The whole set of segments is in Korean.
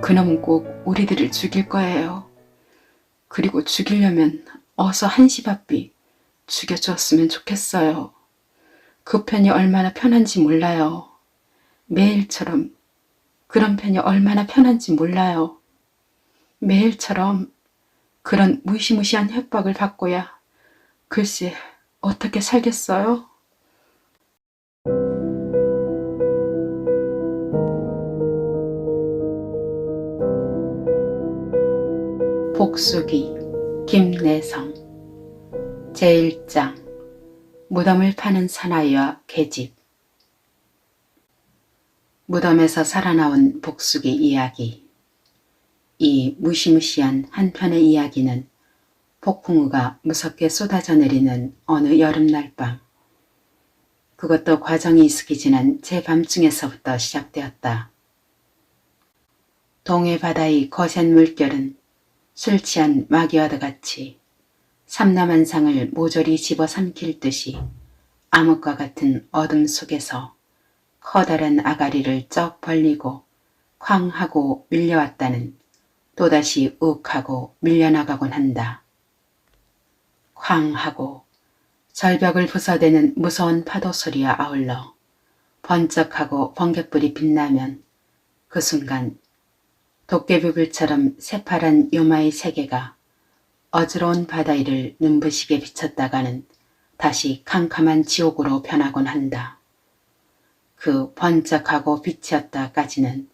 그놈은 꼭 우리들을 죽일 거예요. 그리고 죽이려면 어서 한시바삐 죽여주었으면 좋겠어요. 그 편이 얼마나 편한지 몰라요. 매일처럼 그런 편이 얼마나 편한지 몰라요. 매일처럼 그런 무시무시한 협박을 받고야 글쎄 어떻게 살겠어요? 복수기 김내성 제1장 무덤을 파는 사나이와 계집. 무덤에서 살아나온 복수기 이야기. 이 무시무시한 한편의 이야기는 폭풍우가 무섭게 쏟아져 내리는 어느 여름날 밤, 그것도 과정이 이스기지난 제밤중에서부터 시작되었다. 동해 바다의 거센 물결은 술 취한 마귀와도 같이 삼라만상을 모조리 집어삼킬 듯이 암흑과 같은 어둠 속에서 커다란 아가리를 쩍 벌리고 쾅 하고 밀려왔다는 또다시 욱 하고 밀려나가곤 한다. 쾅 하고 절벽을 부서대는 무서운 파도 소리와 아울러 번쩍하고 번갯불이 빛나면 그 순간 도깨비불처럼 새파란 요마의 세계가 어지러운 바다 위를 눈부시게 비쳤다가는 다시 캄캄한 지옥으로 변하곤 한다. 그 번쩍하고 빛이었다까지는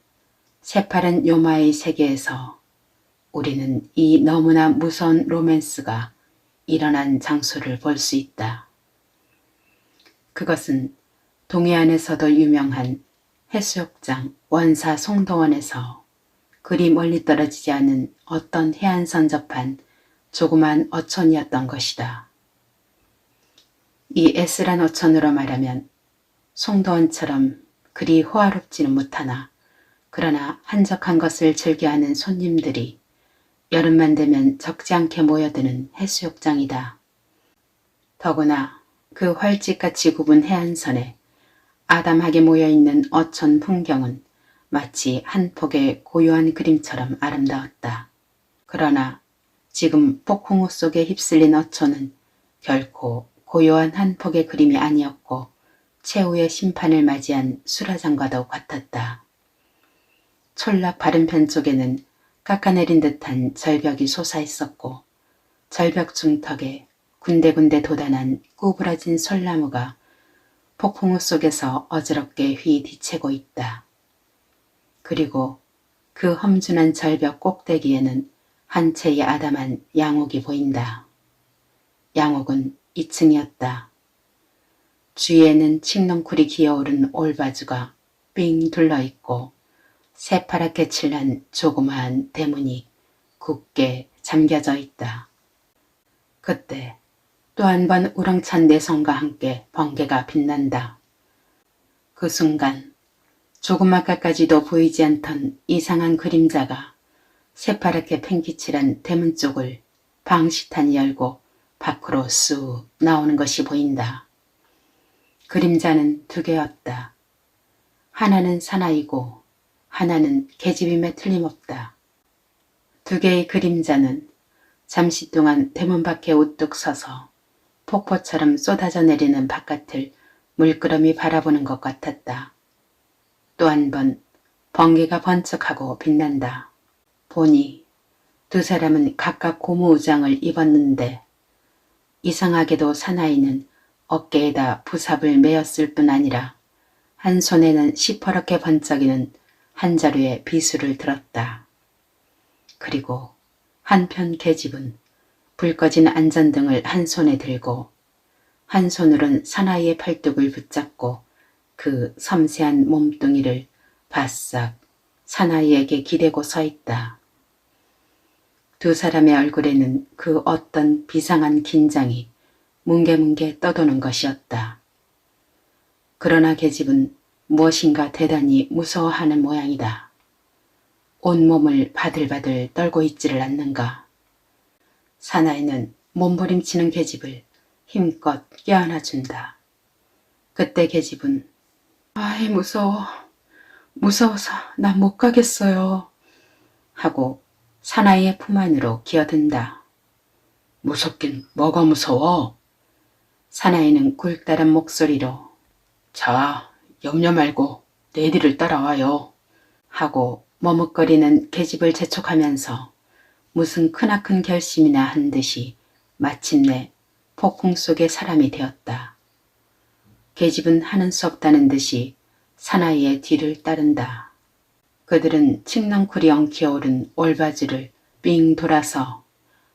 새파란 요마의 세계에서 우리는 이 너무나 무서운 로맨스가 일어난 장소를 볼 수 있다. 그것은 동해안에서도 유명한 해수욕장 원사 송도원에서 그리 멀리 떨어지지 않은 어떤 해안선 접한 조그만 어촌이었던 것이다. 이 에스란 어촌으로 말하면 송도원처럼 그리 호화롭지는 못하나 그러나 한적한 것을 즐겨하는 손님들이 여름만 되면 적지 않게 모여드는 해수욕장이다. 더구나 그 활집같이 굽은 해안선에 아담하게 모여있는 어촌 풍경은 마치 한 폭의 고요한 그림처럼 아름다웠다. 그러나 지금 폭풍우 속에 휩쓸린 어촌은 결코 고요한 한 폭의 그림이 아니었고 최후의 심판을 맞이한 수라장과도 같았다. 촌락 바른편 쪽에는 깎아내린 듯한 절벽이 솟아있었고 절벽 중턱에 군데군데 돋아난 구부러진 솔나무가 폭풍우 속에서 어지럽게 휘뒤채고 있다. 그리고 그 험준한 절벽 꼭대기에는 한 채의 아담한 양옥이 보인다. 양옥은 2층이었다. 주위에는 칡넝쿨이 기어오른 올바주가 삥 둘러있고 새파랗게 칠한 조그마한 대문이 굳게 잠겨져 있다. 그때 또 한 번 우렁찬 내성과 함께 번개가 빛난다. 그 순간 조그맣게까지도 보이지 않던 이상한 그림자가 새파랗게 팽기칠한 대문 쪽을 방시탄 열고 밖으로 쑥 나오는 것이 보인다. 그림자는 두 개였다. 하나는 사나이고 하나는 계집임에 틀림없다. 두 개의 그림자는 잠시 동안 대문 밖에 우뚝 서서 폭포처럼 쏟아져 내리는 바깥을 물끄러미 바라보는 것 같았다. 또 한 번 번개가 번쩍하고 빛난다. 보니 두 사람은 각각 고무우장을 입었는데 이상하게도 사나이는 어깨에다 부삽을 메었을 뿐 아니라 한 손에는 시퍼렇게 번쩍이는 한 자루의 비수를 들었다. 그리고 한편 계집은 불 꺼진 안전등을 한 손에 들고 한 손으론 사나이의 팔뚝을 붙잡고 그 섬세한 몸뚱이를 바싹 사나이에게 기대고 서 있다. 두 사람의 얼굴에는 그 어떤 비상한 긴장이 뭉게뭉게 떠도는 것이었다. 그러나 계집은 무엇인가 대단히 무서워하는 모양이다. 온몸을 바들바들 떨고 있지를 않는가. 사나이는 몸부림치는 계집을 힘껏 껴안아준다. 그때 계집은 아이 무서워. 무서워서 나 못 가겠어요. 하고 사나이의 품 안으로 기어든다. 무섭긴 뭐가 무서워? 사나이는 굴다란 목소리로 자, 염려 말고 내 뒤를 따라와요. 하고 머뭇거리는 계집을 재촉하면서 무슨 크나큰 결심이나 한 듯이 마침내 폭풍 속의 사람이 되었다. 계집은 하는 수 없다는 듯이 사나이의 뒤를 따른다. 그들은 칡넝쿨이 엉키어오른 올바지를 삥 돌아서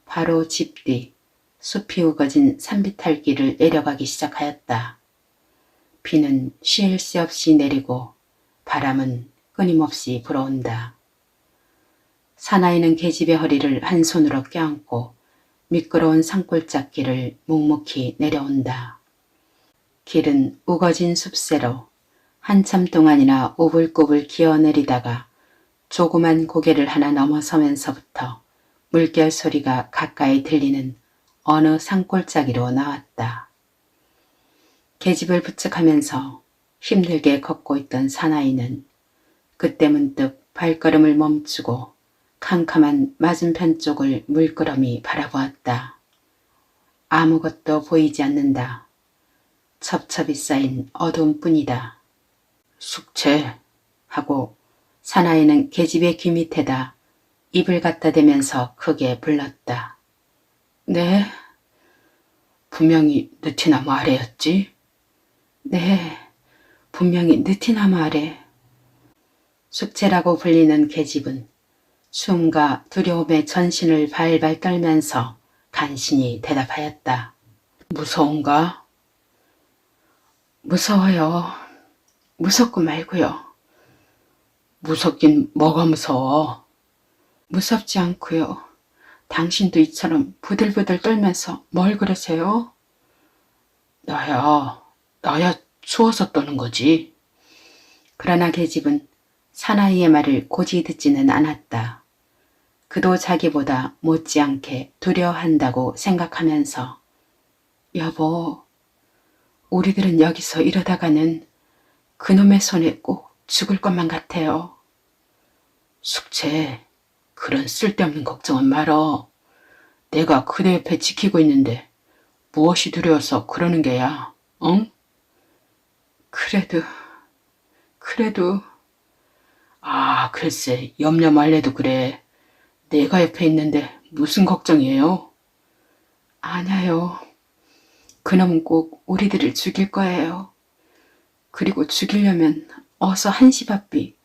바로 집 뒤 숲이 우거진 산비탈길을 내려가기 시작하였다. 비는 쉴 새 없이 내리고 바람은 끊임없이 불어온다. 사나이는 계집의 허리를 한 손으로 껴안고 미끄러운 산골짜기를 묵묵히 내려온다. 길은 우거진 숲새로 한참 동안이나 오불꼬불 기어내리다가 조그만 고개를 하나 넘어서면서부터 물결 소리가 가까이 들리는 어느 산골짜기로 나왔다. 계집을 부축하면서 힘들게 걷고 있던 사나이는 그때 문득 발걸음을 멈추고 캄캄한 맞은편 쪽을 물끄러미 바라보았다. 아무것도 보이지 않는다. 첩첩이 쌓인 어둠뿐이다. 숙제. 하고 사나이는 계집의 귀 밑에다 입을 갖다 대면서 크게 불렀다. 네? 분명히 느티나무 아래였지? 네, 분명히 느티나무 아래. 숙제라고 불리는 계집은 숨과 두려움에 전신을 발발 떨면서 간신히 대답하였다. 무서운가? 무서워요. 무섭고 말고요. 무섭긴 뭐가 무서워? 무섭지 않고요. 당신도 이처럼 부들부들 떨면서 뭘 그러세요? 나야 추워서 떠는 거지. 그러나 계집은 사나이의 말을 고지 듣지는 않았다. 그도 자기보다 못지않게 두려워한다고 생각하면서 여보, 우리들은 여기서 이러다가는 그놈의 손에 꼭 죽을 것만 같아요. 숙제, 그런 쓸데없는 걱정은 말어. 내가 그대 옆에 지키고 있는데 무엇이 두려워서 그러는 게야, 응? 그래도 아, 글쎄, 염려 말래도 그래. 내가 옆에 있는데 무슨 걱정이에요? 아냐요. 그놈은 꼭 우리들을 죽일 거예요. 그리고 죽이려면 어서 한시바삐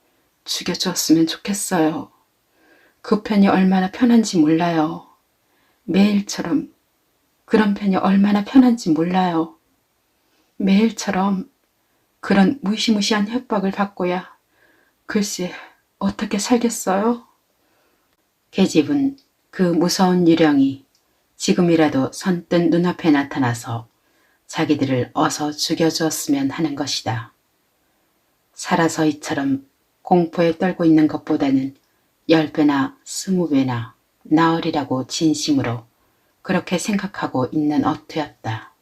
죽여주었으면 좋겠어요. 그 편이 얼마나 편한지 몰라요. 매일처럼 그런 편이 얼마나 편한지 몰라요. 매일처럼 그런 무시무시한 협박을 받고야 글쎄 어떻게 살겠어요? 계집은 그 무서운 유령이 지금이라도 선뜻 눈앞에 나타나서 자기들을 어서 죽여주었으면 하는 것이다. 살아서 이처럼 공포에 떨고 있는 것보다는 10배나 20배나 나으리라고 진심으로 그렇게 생각하고 있는 어투였다.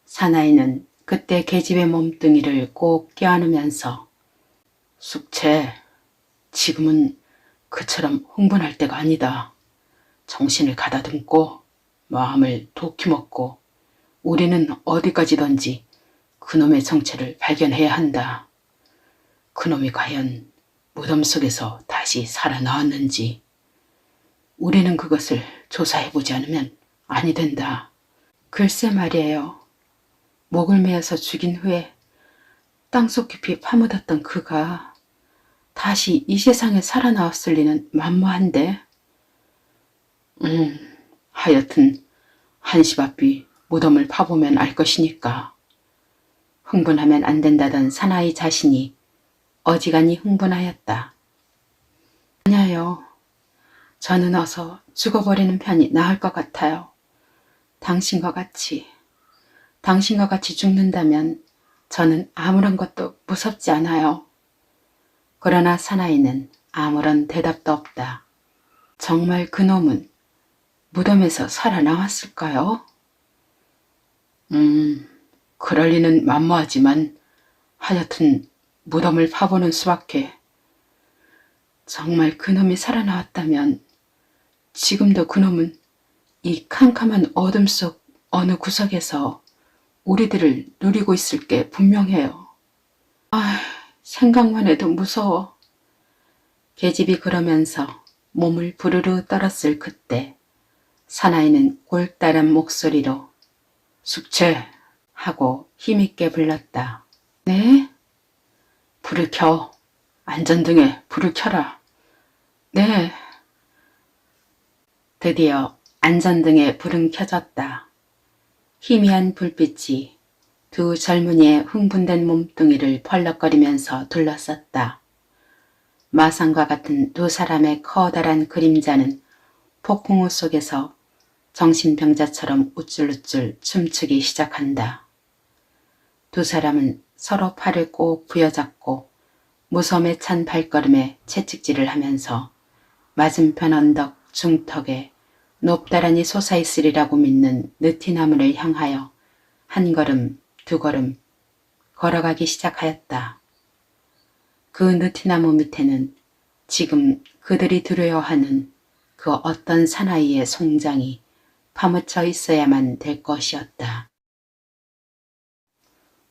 사나이는 그때 계집의 몸뚱이를 꼭 껴안으면서 숙제, 지금은 그처럼 흥분할 때가 아니다. 정신을 가다듬고 마음을 도키먹고 우리는 어디까지든지 그놈의 정체를 발견해야 한다. 그놈이 과연 무덤 속에서 다시 살아나왔는지 우리는 그것을 조사해보지 않으면 아니 된다. 글쎄 말이에요. 목을 메어서 죽인 후에 땅속 깊이 파묻었던 그가 다시 이 세상에 살아나왔을 리는 만무한데. 하여튼 한시바삐 무덤을 파보면 알 것이니까. 흥분하면 안 된다던 사나이 자신이 어지간히 흥분하였다. 아니요. 저는 어서 죽어버리는 편이 나을 것 같아요. 당신과 같이 죽는다면 저는 아무런 것도 무섭지 않아요. 그러나 사나이는 아무런 대답도 없다. 정말 그놈은 무덤에서 살아나왔을까요? 그럴 리는 만무하지만 하여튼 무덤을 파보는 수밖에. 정말 그놈이 살아나왔다면 지금도 그놈은 이 캄캄한 어둠 속 어느 구석에서 우리들을 노리고 있을 게 분명해요. 생각만 해도 무서워. 계집이 그러면서 몸을 부르르 떨었을 그때 사나이는 골달한 목소리로 숙체 하고 힘있게 불렀다. 네? 불을 켜. 안전등에 불을 켜라. 네. 드디어 안전등에 불은 켜졌다. 희미한 불빛이 두 젊은이의 흥분된 몸뚱이를 펄럭거리면서 둘러쌌다. 마상과 같은 두 사람의 커다란 그림자는 폭풍우 속에서 정신병자처럼 우쭐우쭐 춤추기 시작한다. 두 사람은 서로 팔을 꼭 부여잡고 무섬에 찬 발걸음에 채찍질을 하면서 맞은편 언덕 중턱에 높다란히 솟아있으리라고 믿는 느티나무를 향하여 한 걸음 두 걸음 걸어가기 시작하였다. 그 느티나무 밑에는 지금 그들이 두려워하는 그 어떤 사나이의 송장이 파묻혀 있어야만 될 것이었다.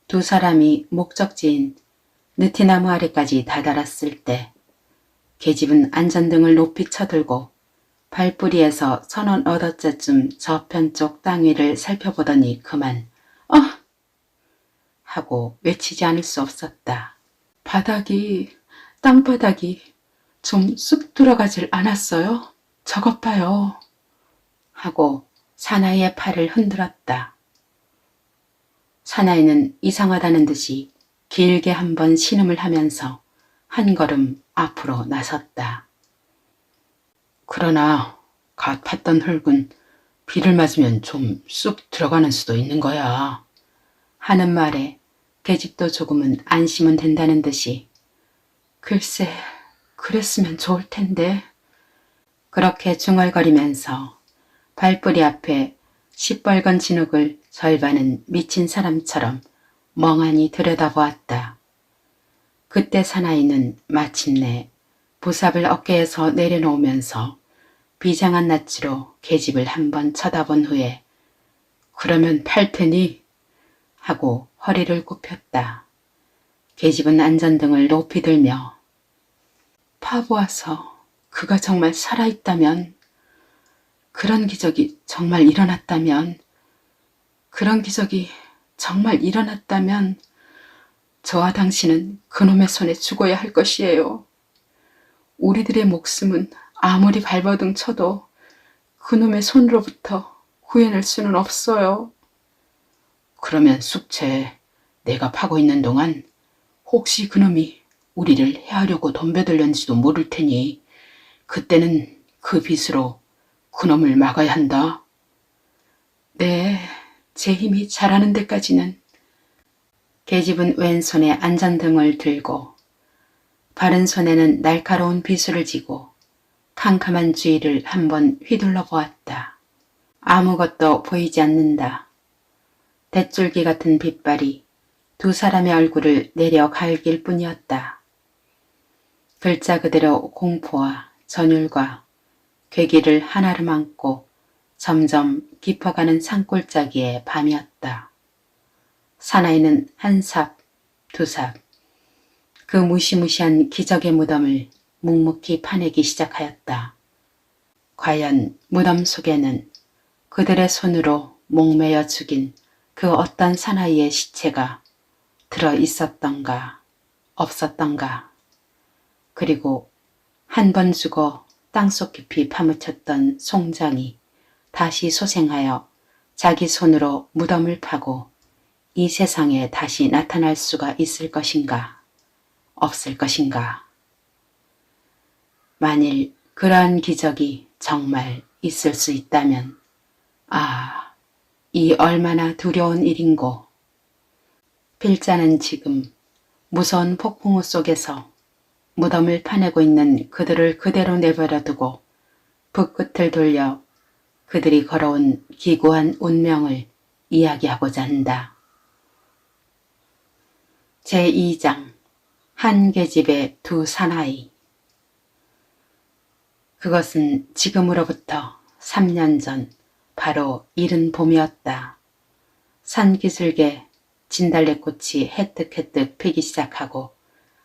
두 사람이 목적지인 느티나무 아래까지 다다랐을 때 계집은 안전등을 높이 쳐들고 발뿌리에서 1,000원 저편 쪽 땅 위를 살펴보더니 그만 하고 외치지 않을 수 없었다. 땅바닥이 좀 쑥 들어가질 않았어요? 저것 봐요. 하고 사나이의 팔을 흔들었다. 사나이는 이상하다는 듯이 길게 한번 신음을 하면서 한 걸음 앞으로 나섰다. 그러나 갓 팠던 흙은 비를 맞으면 좀 쑥 들어가는 수도 있는 거야. 하는 말에 계집도 조금은 안심은 된다는 듯이 글쎄 그랬으면 좋을 텐데 그렇게 중얼거리면서 발뿌리 앞에 시뻘건 진흙을 절반은 미친 사람처럼 멍하니 들여다보았다. 그때 사나이는 마침내 부삽을 어깨에서 내려놓으면서 비장한 낯으로 계집을 한번 쳐다본 후에 그러면 팔 테니 하고 허리를 굽혔다. 계집은 안전등을 높이 들며 파보아서 그가 정말 살아있다면, 그런 기적이 정말 일어났다면, 저와 당신은 그놈의 손에 죽어야 할 것이에요. 우리들의 목숨은 아무리 발버둥 쳐도 그놈의 손으로부터 구해낼 수는 없어요. 그러면 숙체, 내가 파고 있는 동안 혹시 그놈이 우리를 해하려고 덤벼들는지도 모를 테니 그때는 그 빗으로 그놈을 막아야 한다. 네, 제 힘이 자라는 데까지는. 계집은 왼손에 안전등을 들고 바른 손에는 날카로운 비수를 쥐고 캄캄한 주위를 한번 휘둘러 보았다. 아무것도 보이지 않는다. 뱃줄기 같은 빛발이 두 사람의 얼굴을 내려 갈길 뿐이었다. 글자 그대로 공포와 전율과 괴기를 하나로 안고 점점 깊어가는 산골짜기의 밤이었다. 사나이는 한 삽, 두 삽, 그 무시무시한 기적의 무덤을 묵묵히 파내기 시작하였다. 과연 무덤 속에는 그들의 손으로 목매어 죽인 그 어떤 사나이의 시체가 들어 있었던가 없었던가, 그리고 한 번 죽어 땅속 깊이 파묻혔던 송장이 다시 소생하여 자기 손으로 무덤을 파고 이 세상에 다시 나타날 수가 있을 것인가 없을 것인가. 만일 그러한 기적이 정말 있을 수 있다면 이 얼마나 두려운 일인고. 필자는 지금 무서운 폭풍우 속에서 무덤을 파내고 있는 그들을 그대로 내버려두고 붓끝을 돌려 그들이 걸어온 기구한 운명을 이야기하고자 한다. 제2장 한 계집의 두 사나이. 그것은 지금으로부터 3년 전 바로 이른 봄이었다. 산기슭에 진달래꽃이 해뜩해뜩 피기 시작하고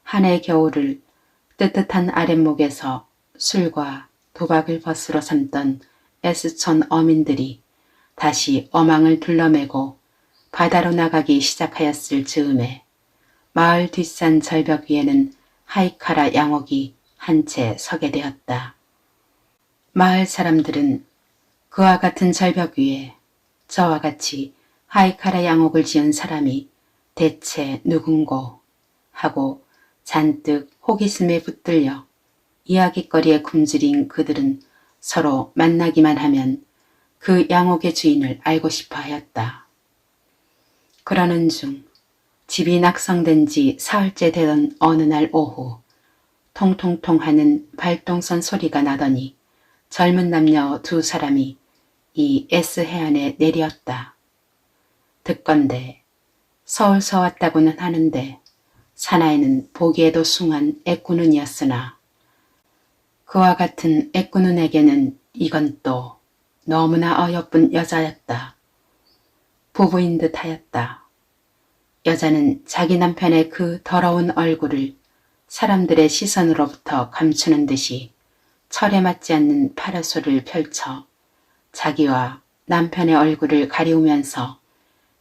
한 해 겨울을 뜨뜻한 아랫목에서 술과 도박을 벗으러 삼던 S촌 어민들이 다시 어망을 둘러매고 바다로 나가기 시작하였을 즈음에 마을 뒷산 절벽 위에는 하이카라 양옥이 한 채 서게 되었다. 마을 사람들은 그와 같은 절벽 위에 저와 같이 하이카라 양옥을 지은 사람이 대체 누군고 하고 잔뜩 호기심에 붙들려 이야깃거리에 굶주린 그들은 서로 만나기만 하면 그 양옥의 주인을 알고 싶어 하였다. 그러는 중 집이 낙성된 지 사흘째 되던 어느 날 오후 통통통 하는 발동선 소리가 나더니 젊은 남녀 두 사람이 이 S해안에 내렸다. 듣건대 서울서 왔다고는 하는데 사나이는 보기에도 숭한 애꾸눈이었으나 그와 같은 애꾸눈에게는 이건 또 너무나 어여쁜 여자였다. 부부인 듯 하였다. 여자는 자기 남편의 그 더러운 얼굴을 사람들의 시선으로부터 감추는 듯이 철에 맞지 않는 파라솔을 펼쳐 자기와 남편의 얼굴을 가리우면서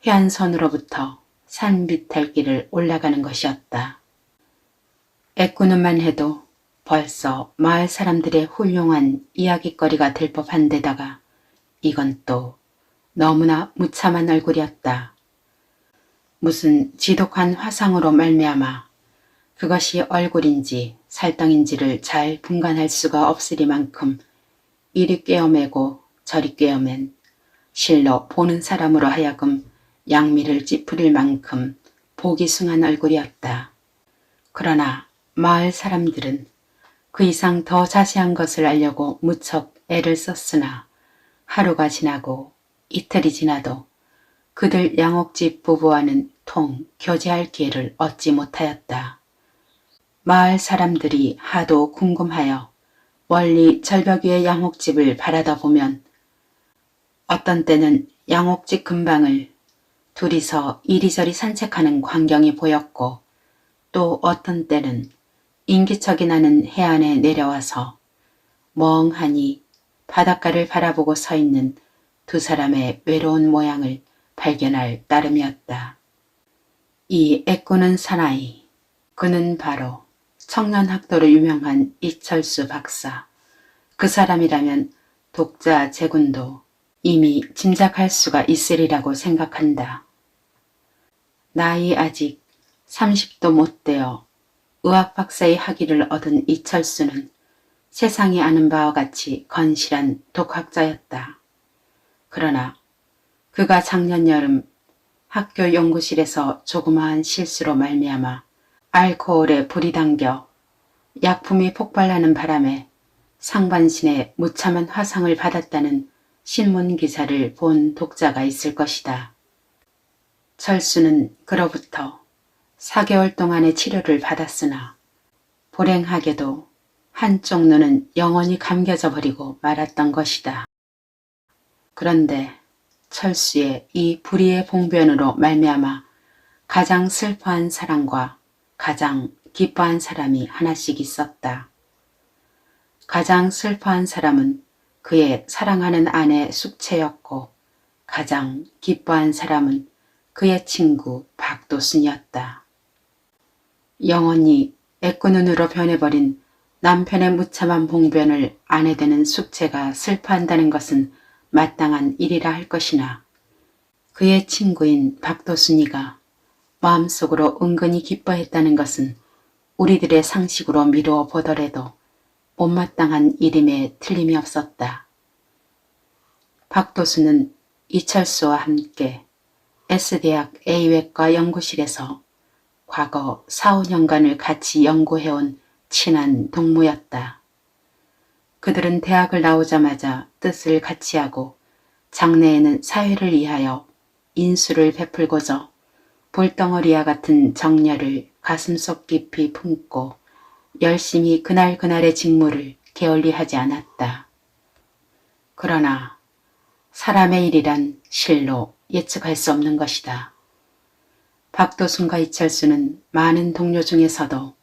해안선으로부터 산 비탈길을 올라가는 것이었다. 애꾸눈만 해도 벌써 마을 사람들의 훌륭한 이야깃거리가 될 법한 데다가 이건 또 너무나 무참한 얼굴이었다. 무슨 지독한 화상으로 말미암아 그것이 얼굴인지 살덩인지를 잘 분간할 수가 없으리만큼 이리 꿰어매고 저리 꿰어맨 실로 보는 사람으로 하여금 양미를 찌푸릴 만큼 보기 숭한 얼굴이었다. 그러나 마을 사람들은 그 이상 더 자세한 것을 알려고 무척 애를 썼으나 하루가 지나고 이틀이 지나도 그들 양옥집 부부와는 통 교제할 기회를 얻지 못하였다. 마을 사람들이 하도 궁금하여 멀리 절벽 위의 양옥집을 바라다 보면 어떤 때는 양옥집 근방을 둘이서 이리저리 산책하는 광경이 보였고 또 어떤 때는 인기척이 나는 해안에 내려와서 멍하니 바닷가를 바라보고 서 있는 두 사람의 외로운 모양을 발견할 따름이었다. 이 애꾸는 사나이, 그는 바로 청년학도로 유명한 이철수 박사. 그 사람이라면 독자 제군도 이미 짐작할 수가 있으리라고 생각한다. 나이 아직 30도 못 되어 의학 박사의 학위를 얻은 이철수는 세상이 아는 바와 같이 건실한 독학자였다. 그러나 그가 작년 여름 학교 연구실에서 조그마한 실수로 말미암아 알코올에 불이 당겨 약품이 폭발하는 바람에 상반신에 무참한 화상을 받았다는 신문 기사를 본 독자가 있을 것이다. 철수는 그로부터 4개월 동안의 치료를 받았으나 불행하게도 한쪽 눈은 영원히 감겨져 버리고 말았던 것이다. 그런데 철수의 이 불의의 봉변으로 말미암아 가장 슬퍼한 사람과 가장 기뻐한 사람이 하나씩 있었다. 가장 슬퍼한 사람은 그의 사랑하는 아내 숙채였고 가장 기뻐한 사람은 그의 친구 박도순이었다. 영원히 애꾸눈으로 변해버린 남편의 무참한 봉변을 아내 되는 숙채가 슬퍼한다는 것은 마땅한 일이라 할 것이나 그의 친구인 박도순이가 마음속으로 은근히 기뻐했다는 것은 우리들의 상식으로 미루어 보더라도 못마땅한 일임에 틀림이 없었다. 박도순은 이철수와 함께 S대학 A외과 연구실에서 과거 4, 5년간을 같이 연구해온 친한 동무였다. 그들은 대학을 나오자마자 뜻을 같이 하고 장래에는 사회를 위하여 인수를 베풀고자 불덩어리와 같은 정열을 가슴속 깊이 품고 열심히 그날그날의 직무를 게을리하지 않았다. 그러나 사람의 일이란 실로 예측할 수 없는 것이다. 박도순과 이철수는 많은 동료 중에서도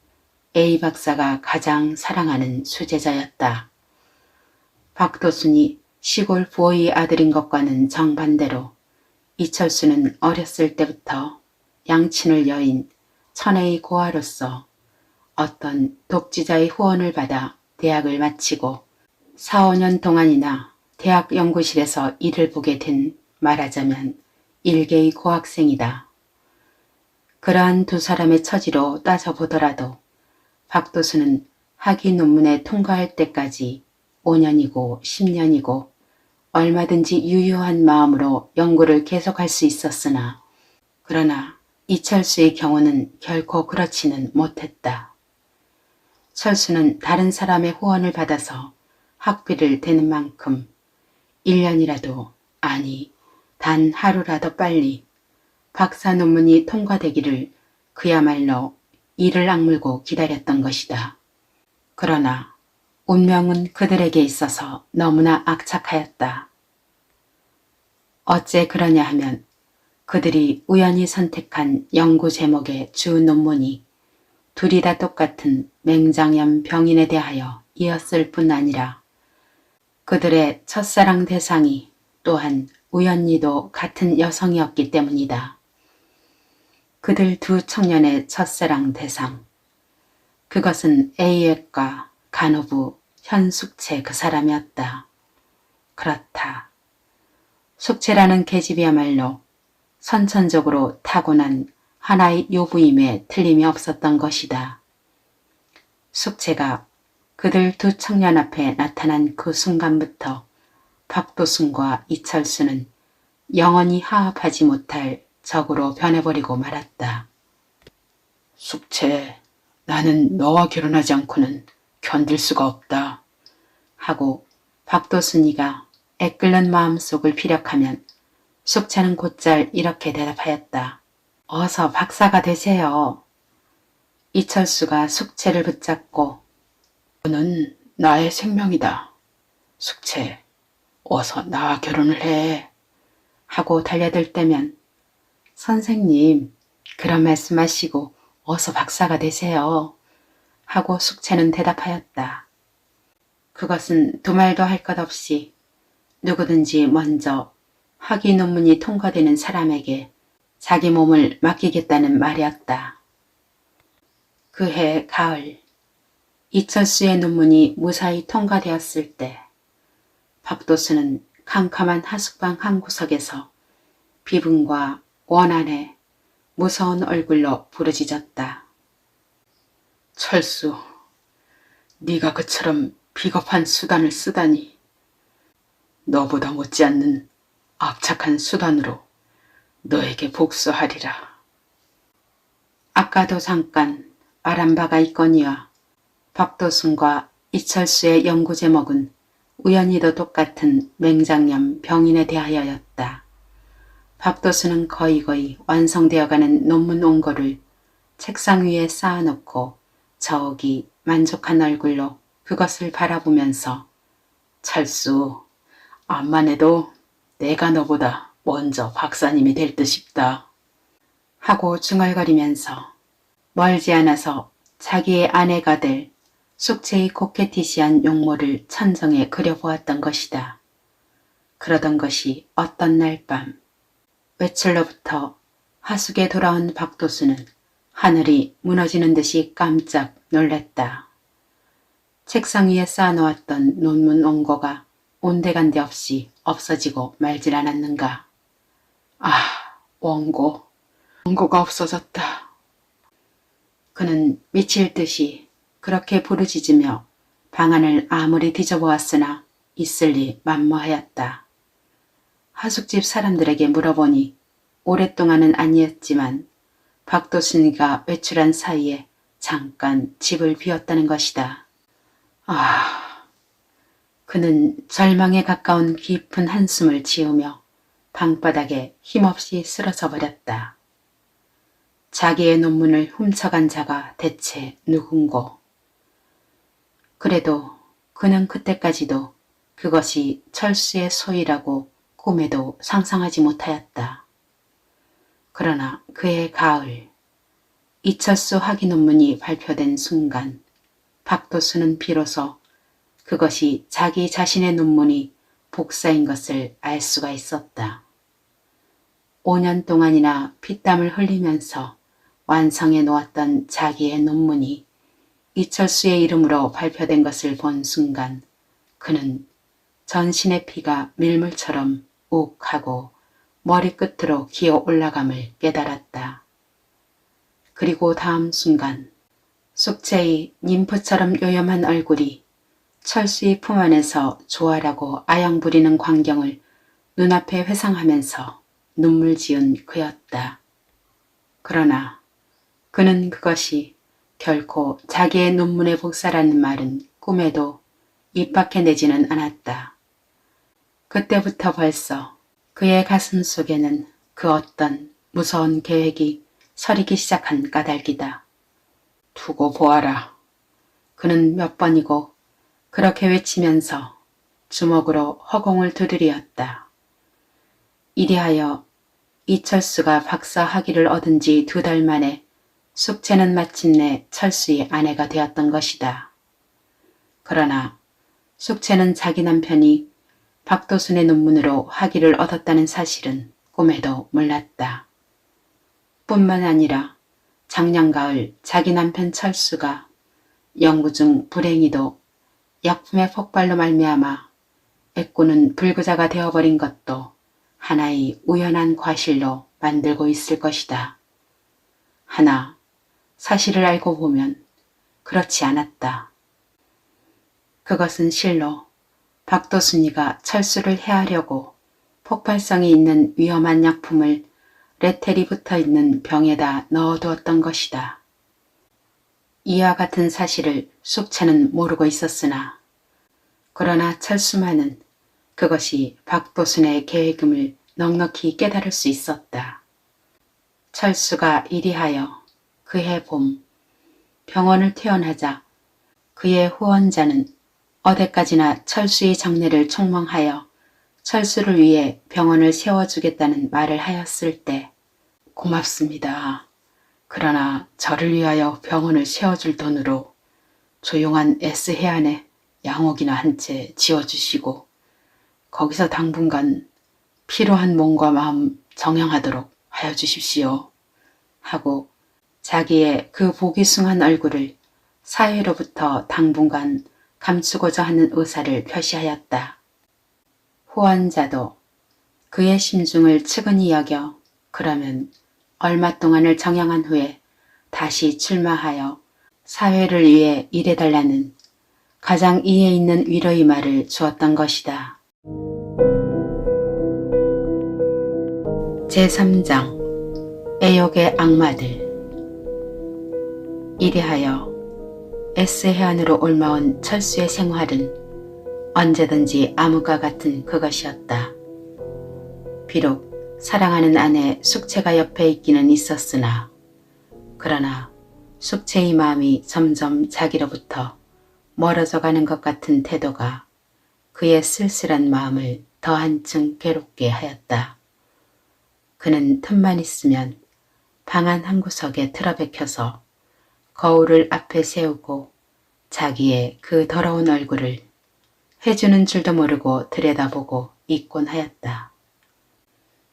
A 박사가 가장 사랑하는 수제자였다. 박도순이 시골 부호의 아들인 것과는 정반대로 이철수는 어렸을 때부터 양친을 여인 천혜의 고아로서 어떤 독지자의 후원을 받아 대학을 마치고 4, 5년 동안이나 대학 연구실에서 일을 보게 된 말하자면 일개의 고학생이다. 그러한 두 사람의 처지로 따져보더라도 박도수는 학위 논문에 통과할 때까지 5년이고 10년이고 얼마든지 유효한 마음으로 연구를 계속할 수 있었으나 그러나 이철수의 경우는 결코 그렇지는 못했다. 철수는 다른 사람의 후원을 받아서 학비를 대는 만큼 1년이라도 아니 단 하루라도 빨리 박사 논문이 통과되기를 그야말로 이를 악물고 기다렸던 것이다. 그러나 운명은 그들에게 있어서 너무나 악착하였다. 어째 그러냐 하면 그들이 우연히 선택한 연구 제목의 주 논문이 둘이 다 똑같은 맹장염 병인에 대하여 이었을 뿐 아니라 그들의 첫사랑 대상이 또한 우연히도 같은 여성이었기 때문이다. 그들 두 청년의 첫사랑 대상. 그것은 A외과 간호부 현숙채 그 사람이었다. 그렇다. 숙채라는 계집이야말로 선천적으로 타고난 하나의 요부임에 틀림이 없었던 것이다. 숙채가 그들 두 청년 앞에 나타난 그 순간부터 박도순과 이철수는 영원히 화합하지 못할 적으로 변해버리고 말았다. 숙채, 나는 너와 결혼하지 않고는 견딜 수가 없다. 하고 박도순이가 애끓는 마음속을 피력하면 숙채는 곧잘 이렇게 대답하였다. 어서 박사가 되세요. 이철수가 숙채를 붙잡고 너는 나의 생명이다. 숙채, 어서 나와 결혼을 해. 하고 달려들 때면 선생님, 그런 말씀하시고 어서 박사가 되세요. 하고 숙채는 대답하였다. 그것은 두말도 할 것 없이 누구든지 먼저 학위 논문이 통과되는 사람에게 자기 몸을 맡기겠다는 말이었다. 그해 가을, 이철수의 논문이 무사히 통과되었을 때 박도수는 캄캄한 하숙방 한 구석에서 비분과 원한에 무서운 얼굴로 부르짖었다. 철수, 네가 그처럼 비겁한 수단을 쓰다니. 너보다 못지않는 악착한 수단으로 너에게 복수하리라. 아까도 잠깐 말한 바가 있거니와 박도순과 이철수의 연구 제목은 우연히도 똑같은 맹장염 병인에 대하여였다. 박도순은 거의 완성되어가는 논문 원고를 책상 위에 쌓아놓고 저기 만족한 얼굴로 그것을 바라보면서 철수, 암만 해도 내가 너보다 먼저 박사님이 될 듯 싶다. 하고 중얼거리면서 멀지 않아서 자기의 아내가 될 숙제의 코케티시한 용모를 천정에 그려보았던 것이다. 그러던 것이 어떤 날 밤 외출로부터 하숙에 돌아온 박도수는 하늘이 무너지는 듯이 깜짝 놀랐다. 책상 위에 쌓아놓았던 논문 원고가 온데간데 없이 없어지고 말질 않았는가. 아, 원고가 없어졌다. 그는 미칠 듯이 그렇게 부르짖으며 방안을 아무리 뒤져보았으나 있을 리 만무하였다. 하숙집 사람들에게 물어보니 오랫동안은 아니었지만 박도순이가 외출한 사이에 잠깐 집을 비웠다는 것이다. 그는 절망에 가까운 깊은 한숨을 지으며 방바닥에 힘없이 쓰러져 버렸다. 자기의 논문을 훔쳐간 자가 대체 누군고. 그래도 그는 그때까지도 그것이 철수의 소이라고 꿈에도 상상하지 못하였다. 그러나 그해 가을, 이철수 학위 논문이 발표된 순간 박도수는 비로소 그것이 자기 자신의 논문이 복사인 것을 알 수가 있었다. 5년 동안이나 피땀을 흘리면서 완성해 놓았던 자기의 논문이 이철수의 이름으로 발표된 것을 본 순간 그는 전신의 피가 밀물처럼 욱 하고 머리끝으로 기어 올라감을 깨달았다. 그리고 다음 순간 숙제의 님프처럼 요염한 얼굴이 철수의 품 안에서 조아라고 아양 부리는 광경을 눈앞에 회상하면서 눈물 지은 그였다. 그러나 그는 그것이 결코 자기의 논문의 복사라는 말은 꿈에도 입 밖에 내지는 않았다. 그때부터 벌써 그의 가슴 속에는 그 어떤 무서운 계획이 서리기 시작한 까닭이다. 두고 보아라. 그는 몇 번이고 그렇게 외치면서 주먹으로 허공을 두드리었다. 이리하여 이철수가 박사 학위를 얻은 지 2달 만에 숙제는 마침내 철수의 아내가 되었던 것이다. 그러나 숙제는 자기 남편이 박도순의 논문으로 학위를 얻었다는 사실은 꿈에도 몰랐다. 뿐만 아니라 작년 가을 자기 남편 철수가 연구 중 불행히도 약품의 폭발로 말미암아 애꾸는 불구자가 되어버린 것도 하나의 우연한 과실로 만들고 있을 것이다. 하나, 사실을 알고 보면 그렇지 않았다. 그것은 실로 박도순이가 철수를 해하려고 폭발성이 있는 위험한 약품을 레텔이 붙어있는 병에다 넣어두었던 것이다. 이와 같은 사실을 숙체는 모르고 있었으나 그러나 철수만은 그것이 박도순의 계획임을 넉넉히 깨달을 수 있었다. 철수가 이리하여 그해 봄 병원을 퇴원하자 그의 후원자는 어디까지나 철수의 장례를 촉망하여 철수를 위해 병원을 세워주겠다는 말을 하였을 때 고맙습니다. 그러나 저를 위하여 병원을 세워줄 돈으로 조용한 S해안에 양옥이나 한 채 지어주시고 거기서 당분간 필요한 몸과 마음 정향하도록 하여 주십시오. 하고 자기의 그 보기 숭한 얼굴을 사회로부터 당분간 감추고자 하는 의사를 표시하였다. 후원자도 그의 심중을 측은히 여겨 그러면 얼마 동안을 정향한 후에 다시 출마하여 사회를 위해 일해달라는 가장 이해 있는 위로의 말을 주었던 것이다. 제3장 애욕의 악마들. 이리하여 S해안으로 옮아온 철수의 생활은 언제든지 암흑과 같은 그것이었다. 비록 사랑하는 아내 숙체가 옆에 있기는 있었으나 그러나 숙체의 마음이 점점 자기로부터 멀어져 가는 것 같은 태도가 그의 쓸쓸한 마음을 더 한층 괴롭게 하였다. 그는 틈만 있으면 방 안 한 구석에 틀어박혀서 거울을 앞에 세우고 자기의 그 더러운 얼굴을 해주는 줄도 모르고 들여다보고 있곤 하였다.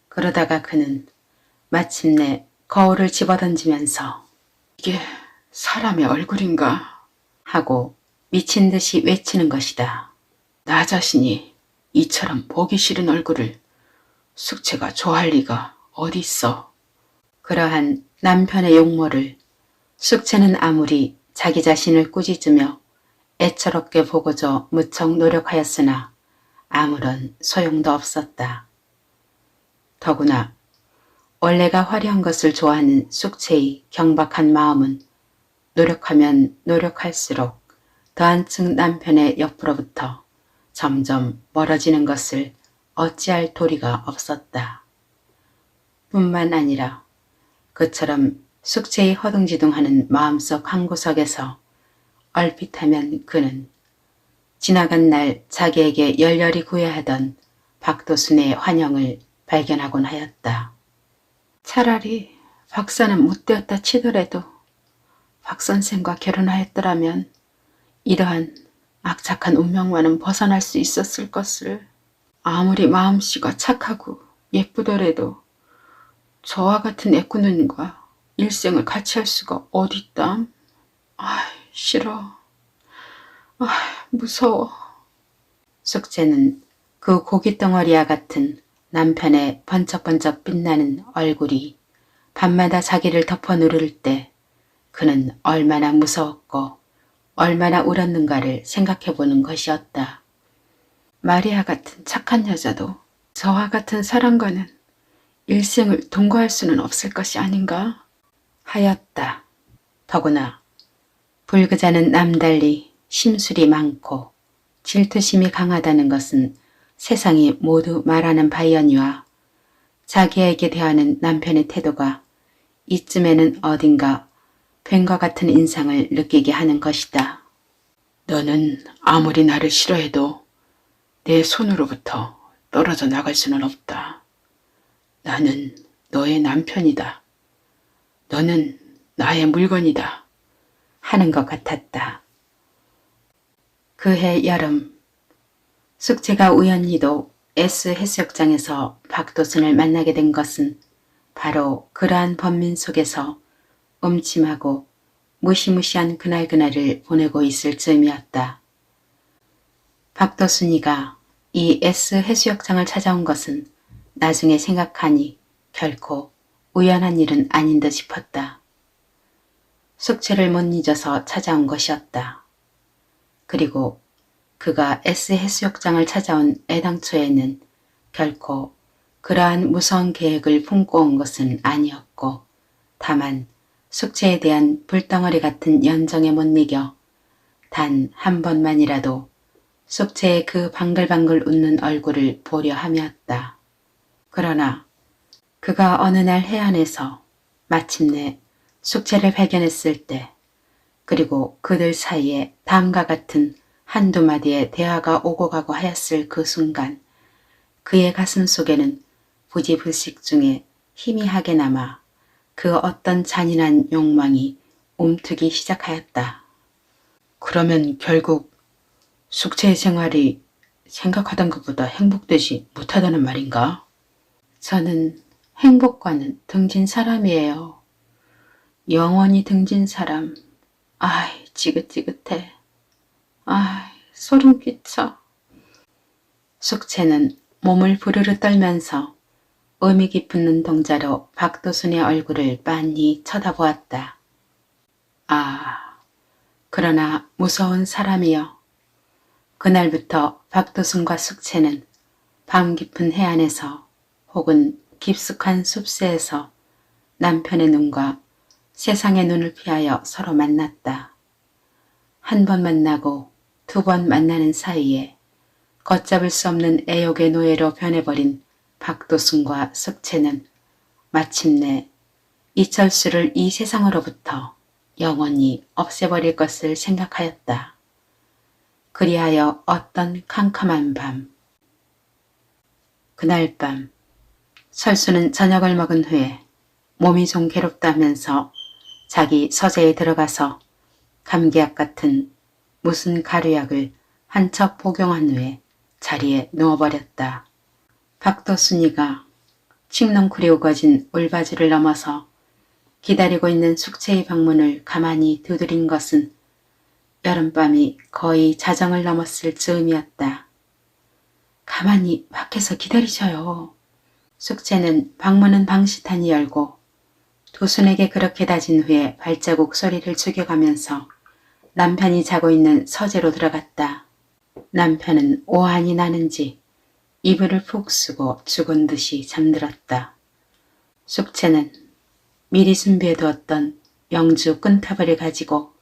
그러다가 그는 마침내 거울을 집어던지면서 이게 사람의 얼굴인가 하고 미친 듯이 외치는 것이다. 나 자신이 이처럼 보기 싫은 얼굴을 숙체가 좋아할 리가 어디 있어. 그러한 남편의 용모를 숙체는 아무리 자기 자신을 꾸짖으며 애처롭게 보고저 무척 노력하였으나 아무런 소용도 없었다. 더구나 원래가 화려한 것을 좋아하는 숙체의 경박한 마음은 노력하면 노력할수록 더 한층 남편의 옆으로부터 점점 멀어지는 것을 어찌할 도리가 없었다. 뿐만 아니라 그처럼 숙제의 허둥지둥하는 마음속 한 구석에서 얼핏하면 그는 지나간 날 자기에게 열렬히 구애하던 박도순의 환영을 발견하곤 하였다. 차라리 박사는 못되었다 치더라도 박 선생과 결혼하였더라면 이러한 악착한 운명과는 벗어날 수 있었을 것을. 아무리 마음씨가 착하고 예쁘더라도 저와 같은 애꾸눈과 일생을 같이 할 수가 어딨담. 싫어. 무서워. 숙제는 그 고깃덩어리와 같은 남편의 번쩍번쩍 빛나는 얼굴이 밤마다 자기를 덮어 누를 때 그는 얼마나 무서웠고 얼마나 울었는가를 생각해보는 것이었다. 마리아 같은 착한 여자도 저와 같은 사람과는 일생을 동거할 수는 없을 것이 아닌가 하였다. 더구나 불그자는 남달리 심술이 많고 질투심이 강하다는 것은 세상이 모두 말하는 바이언이와 자기에게 대하는 남편의 태도가 이쯤에는 어딘가 뱀과 같은 인상을 느끼게 하는 것이다. 너는 아무리 나를 싫어해도 내 손으로부터 떨어져 나갈 수는 없다. 나는 너의 남편이다. 너는 나의 물건이다. 하는 것 같았다. 그해 여름, 숙제가 우연히도 S 해수욕장에서 박도순을 만나게 된 것은 바로 그러한 번민 속에서 음침하고 무시무시한 그날그날을 보내고 있을 즈음이었다. 박도순이가 이 S 해수욕장을 찾아온 것은 나중에 생각하니 결코 우연한 일은 아닌 듯 싶었다. 숙제를 못 잊어서 찾아온 것이었다. 그리고 그가 S 해수욕장을 찾아온 애당초에는 결코 그러한 무서운 계획을 품고 온 것은 아니었고 다만 숙제에 대한 불덩어리 같은 연정에 못 이겨 단 한 번만이라도 숙제의 그 방글방글 웃는 얼굴을 보려 함이었다. 그러나 그가 어느 날 해안에서 마침내 숙제를 발견했을 때 그리고 그들 사이에 다음과 같은 한두 마디의 대화가 오고 가고 하였을 그 순간 그의 가슴 속에는 부지불식 중에 희미하게 남아 그 어떤 잔인한 욕망이 움트기 시작하였다. 그러면 결국 숙제 생활이 생각하던 것보다 행복되지 못하다는 말인가? 저는 행복과는 등진 사람이에요. 영원히 등진 사람. 아이, 지긋지긋해. 아이, 소름 끼쳐. 숙제는 몸을 부르르 떨면서 의미 깊은 눈동자로 박도순의 얼굴을 빤히 쳐다보았다. 그러나 무서운 사람이여. 그날부터 박도순과 숙제는 밤 깊은 해안에서 혹은 깊숙한 숲새에서 남편의 눈과 세상의 눈을 피하여 서로 만났다. 한 번 만나고 두 번 만나는 사이에 걷잡을 수 없는 애욕의 노예로 변해버린 박도순과 숙제는 마침내 이철수를 이 세상으로부터 영원히 없애버릴 것을 생각하였다. 그리하여 어떤 캄캄한 밤. 그날 밤 철수는 저녁을 먹은 후에 몸이 좀 괴롭다면서 자기 서재에 들어가서 감기약 같은 무슨 가루약을 한 척 복용한 후에 자리에 누워버렸다. 박도순이가 칡넝쿨이 우거진 울바지를 넘어서 기다리고 있는 숙제의 방문을 가만히 두드린 것은 여름밤이 거의 자정을 넘었을 즈음이었다. 가만히 밖에서 기다리셔요. 숙제는 방문은 방시탄이 열고 도순에게 그렇게 다진 후에 발자국 소리를 죽여가면서 남편이 자고 있는 서재로 들어갔다. 남편은 오한이 나는지 이불을 푹 쓰고 죽은 듯이 잠들었다. 숙제는 미리 준비해두었던 영주 끈타블을 가지고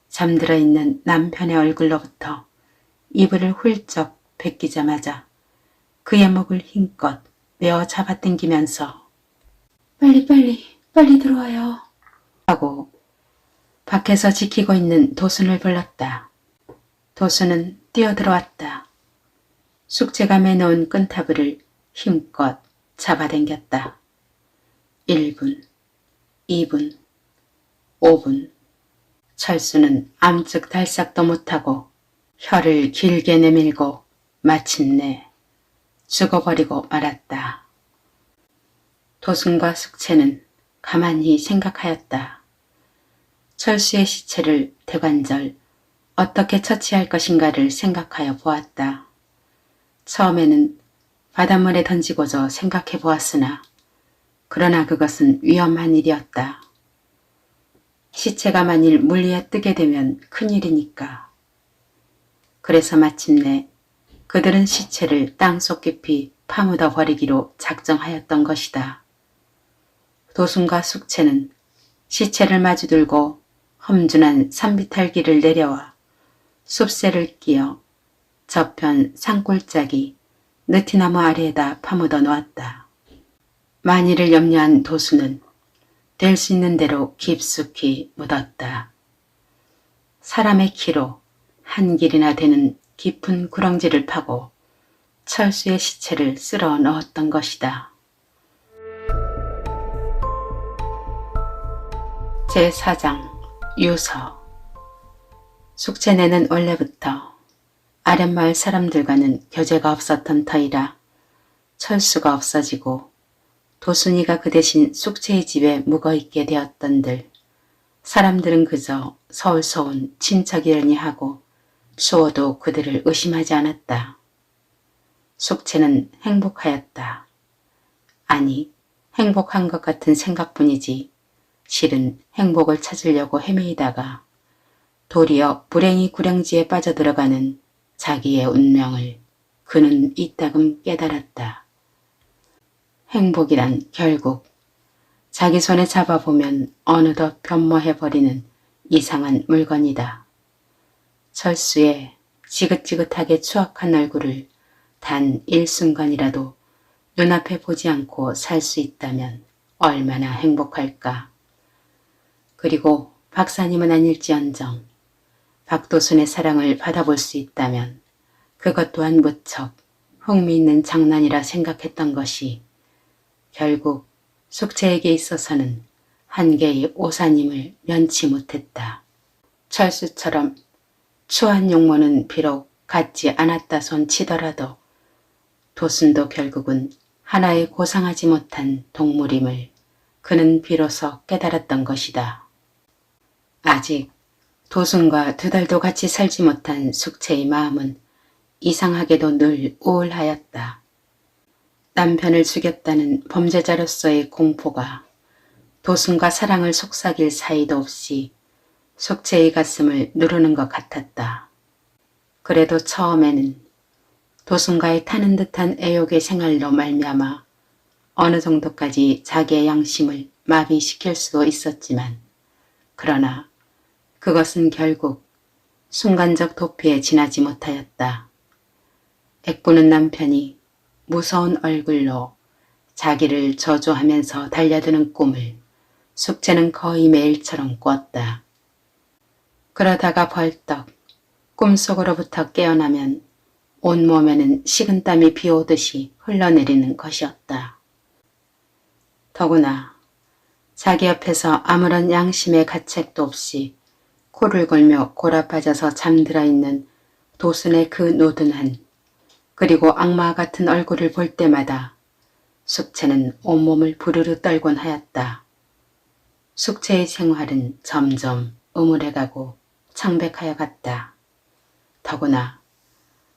잠들어 있는 남편의 얼굴로부터 이불을 훌쩍 벗기자마자 그의 목을 힘껏 메어 잡아당기면서 빨리 들어와요 하고 밖에서 지키고 있는 도순을 불렀다. 도수는 뛰어들어왔다. 숙제가 매놓은 끈타블을 힘껏 잡아당겼다. 1분, 2분, 5분. 철수는 암뜩 달싹도 못하고 혀를 길게 내밀고 마침내 죽어버리고 말았다. 도순과 숙체는 가만히 생각하였다. 철수의 시체를 대관절 어떻게 처치할 것인가를 생각하여 보았다. 처음에는 바닷물에 던지고저 생각해 보았으나 그러나 그것은 위험한 일이었다. 시체가 만일 물 위에 뜨게 되면 큰일이니까. 그래서 마침내 그들은 시체를 땅속 깊이 파묻어 버리기로 작정하였던 것이다. 도순과 숙체는 시체를 마주 들고 험준한 산비탈길을 내려와 숲새를 끼어 저편 산골짜기 느티나무 아래에다 파묻어 놓았다. 만일을 염려한 도수는 될 수 있는 대로 깊숙이 묻었다. 사람의 키로 한 길이나 되는 깊은 구렁지를 파고 철수의 시체를 쓸어 넣었던 것이다. 제4장 유서. 숙제내는 원래부터 아랫마을 사람들과는 교제가 없었던 터이라 철수가 없어지고 도순이가 그 대신 숙제의 집에 묵어있게 되었던들 사람들은 그저 서울서 온 친척이려니 하고 추워도 그들을 의심하지 않았다. 숙제는 행복하였다. 아니, 행복한 것 같은 생각뿐이지 실은 행복을 찾으려고 헤매이다가 도리어 불행이 구령지에 빠져들어가는 자기의 운명을 그는 이따금 깨달았다. 행복이란 결국 자기 손에 잡아보면 어느덧 변모해버리는 이상한 물건이다. 철수의 지긋지긋하게 추악한 얼굴을 단 일순간이라도 눈앞에 보지 않고 살 수 있다면 얼마나 행복할까. 그리고 박사님은 아닐지언정 박도순의 사랑을 받아볼 수 있다면 그것 또한 무척 흥미있는 장난이라 생각했던 것이 결국 숙제에게 있어서는 한계의 오사님을 면치 못했다. 철수처럼 추한 용모는 비록 갖지 않았다 손 치더라도 도순도 결국은 하나의 고상하지 못한 동물임을 그는 비로소 깨달았던 것이다. 아직 도순과 2달도 같이 살지 못한 숙체의 마음은 이상하게도 늘 우울하였다. 남편을 죽였다는 범죄자로서의 공포가 도순과 사랑을 속삭일 사이도 없이 숙체의 가슴을 누르는 것 같았다. 그래도 처음에는 도순과의 타는 듯한 애욕의 생활로 말미암아 어느 정도까지 자기의 양심을 마비시킬 수도 있었지만 그러나 그것은 결국 순간적 도피에 지나지 못하였다. 애꾸는 남편이 무서운 얼굴로 자기를 저주하면서 달려드는 꿈을 숙제는 거의 매일처럼 꿨다. 그러다가 벌떡 꿈속으로부터 깨어나면 온몸에는 식은땀이 비오듯이 흘러내리는 것이었다. 더구나 자기 옆에서 아무런 양심의 가책도 없이 코를 골며 골아빠져서 잠들어 있는 도순의 그 노든한 그리고 악마 같은 얼굴을 볼 때마다 숙체는 온몸을 부르르 떨곤 하였다. 숙체의 생활은 점점 음울해가고 창백하여 갔다. 더구나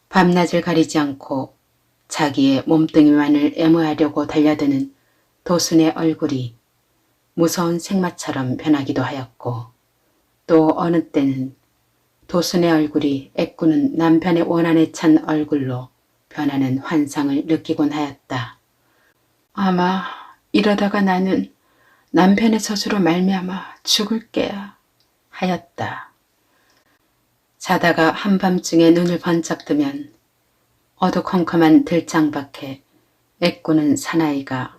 밤낮을 가리지 않고 자기의 몸뚱이만을 애무하려고 달려드는 도순의 얼굴이 무서운 생마처럼 변하기도 하였고 또 어느 때는 도순의 얼굴이 애꾸는 남편의 원한에 찬 얼굴로 변하는 환상을 느끼곤 하였다. 아마 이러다가 나는 남편의 저주로 말미암아 죽을 게야 하였다. 자다가 한밤중에 눈을 번쩍 뜨면 어두컴컴한 들장밖에 애꾸는 사나이가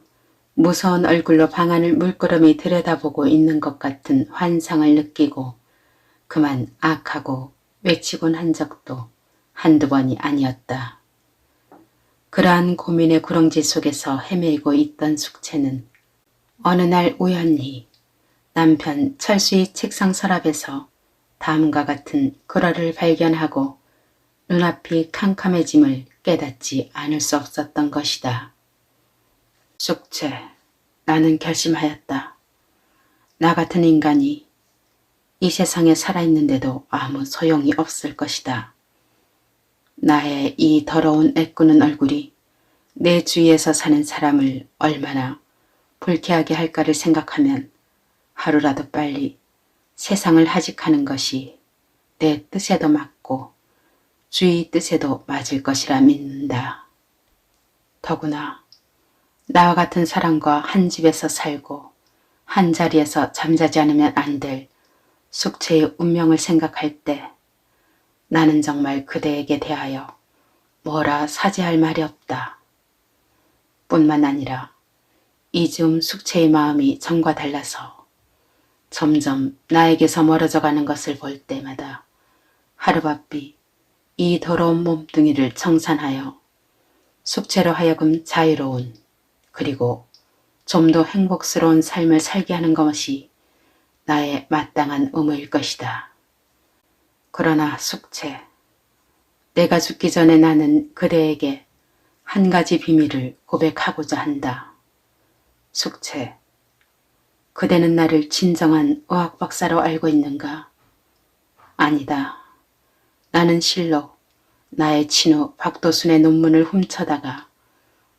무서운 얼굴로 방안을 물끄러미 들여다보고 있는 것 같은 환상을 느끼고 그만 악하고 외치곤 한 적도 한두 번이 아니었다. 그러한 고민의 구렁지 속에서 헤매이고 있던 숙제는 어느 날 우연히 남편 철수의 책상 서랍에서 다음과 같은 글어를 발견하고 눈앞이 캄캄해짐을 깨닫지 않을 수 없었던 것이다. 숙제, 나는 결심하였다. 나 같은 인간이 이 세상에 살아있는데도 아무 소용이 없을 것이다. 나의 이 더러운 애꾸는 얼굴이 내 주위에서 사는 사람을 얼마나 불쾌하게 할까를 생각하면 하루라도 빨리 세상을 하직하는 것이 내 뜻에도 맞고 주의 뜻에도 맞을 것이라 믿는다. 더구나 나와 같은 사람과 한 집에서 살고 한 자리에서 잠자지 않으면 안 될 숙제의 운명을 생각할 때 나는 정말 그대에게 대하여 뭐라 사죄할 말이 없다. 뿐만 아니라 이즈음 숙제의 마음이 전과 달라서 점점 나에게서 멀어져 가는 것을 볼 때마다 하루바삐 이 더러운 몸뚱이를 청산하여 숙제로 하여금 자유로운 그리고 좀 더 행복스러운 삶을 살게 하는 것이 나의 마땅한 의무일 것이다. 그러나 숙제, 내가 죽기 전에 나는 그대에게 한 가지 비밀을 고백하고자 한다. 숙제, 그대는 나를 진정한 의학 박사로 알고 있는가? 아니다. 나는 실로 나의 친구 박도순의 논문을 훔쳐다가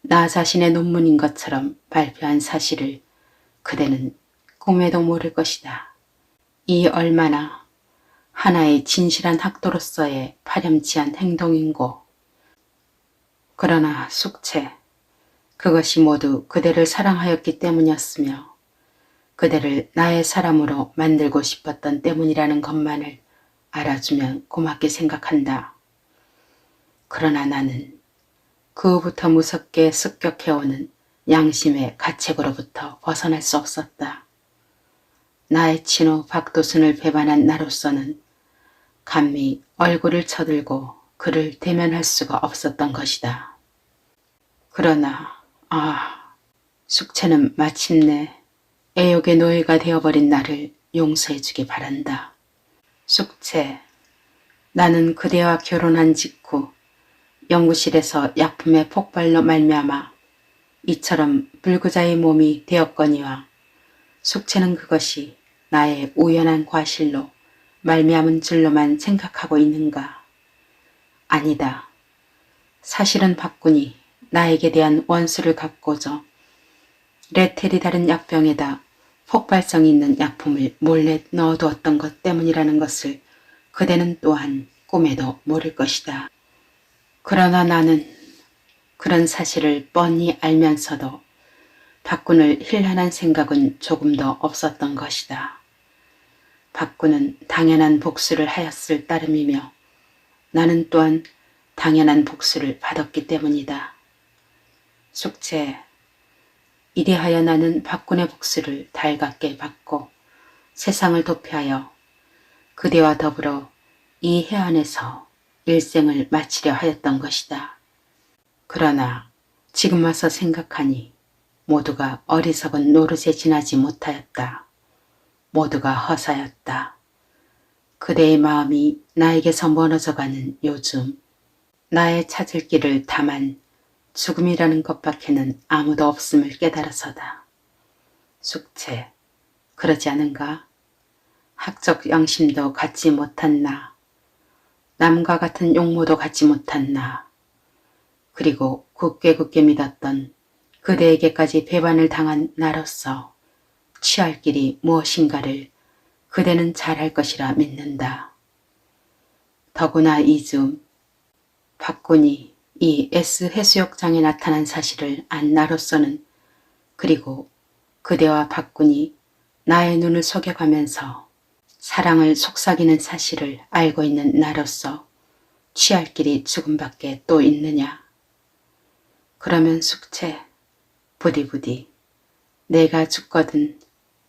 나 자신의 논문인 것처럼 발표한 사실을 그대는 꿈에도 모를 것이다. 이 얼마나 하나의 진실한 학도로서의 파렴치한 행동인고. 그러나 숙제, 그것이 모두 그대를 사랑하였기 때문이었으며 그대를 나의 사람으로 만들고 싶었던 때문이라는 것만을 알아주면 고맙게 생각한다. 그러나 나는 그 후부터 무섭게 습격해오는 양심의 가책으로부터 벗어날 수 없었다. 나의 친구 박도순을 배반한 나로서는 감히 얼굴을 쳐들고 그를 대면할 수가 없었던 것이다. 그러나 숙제는 마침내 애욕의 노예가 되어버린 나를 용서해주기 바란다. 숙제, 나는 그대와 결혼한 직후 연구실에서 약품의 폭발로 말미암아 이처럼 불구자의 몸이 되었거니와 숙제는 그것이 나의 우연한 과실로 말미암은 줄로만 생각하고 있는가? 아니다. 사실은 박군이 나에게 대한 원수를 갚고자 레테리다른 약병에다 폭발성이 있는 약품을 몰래 넣어두었던 것 때문이라는 것을 그대는 또한 꿈에도 모를 것이다. 그러나 나는 그런 사실을 뻔히 알면서도 박군을 힐난한 생각은 조금도 없었던 것이다. 박군은 당연한 복수를 하였을 따름이며 나는 또한 당연한 복수를 받았기 때문이다. 숙제, 이리하여 나는 박군의 복수를 달갑게 받고 세상을 도피하여 그대와 더불어 이 해안에서 일생을 마치려 하였던 것이다. 그러나 지금 와서 생각하니 모두가 어리석은 노릇에 지나지 못하였다. 모두가 허사였다. 그대의 마음이 나에게서 멀어져가는 요즘 나의 찾을 길을 다만 죽음이라는 것밖에는 아무도 없음을 깨달아서다. 숙제, 그러지 않은가? 학적 양심도 갖지 못한 나, 남과 같은 용모도 갖지 못한 나, 그리고 굳게 믿었던 그대에게까지 배반을 당한 나로서 취할 길이 무엇인가를 그대는 잘할 것이라 믿는다. 더구나 이즈음 박군이 이 S 해수욕장에 나타난 사실을 안 나로서는 그리고 그대와 박군이 나의 눈을 속여가면서 사랑을 속삭이는 사실을 알고 있는 나로서 취할 길이 죽음밖에 또 있느냐. 그러면 숙제, 부디부디 내가 죽거든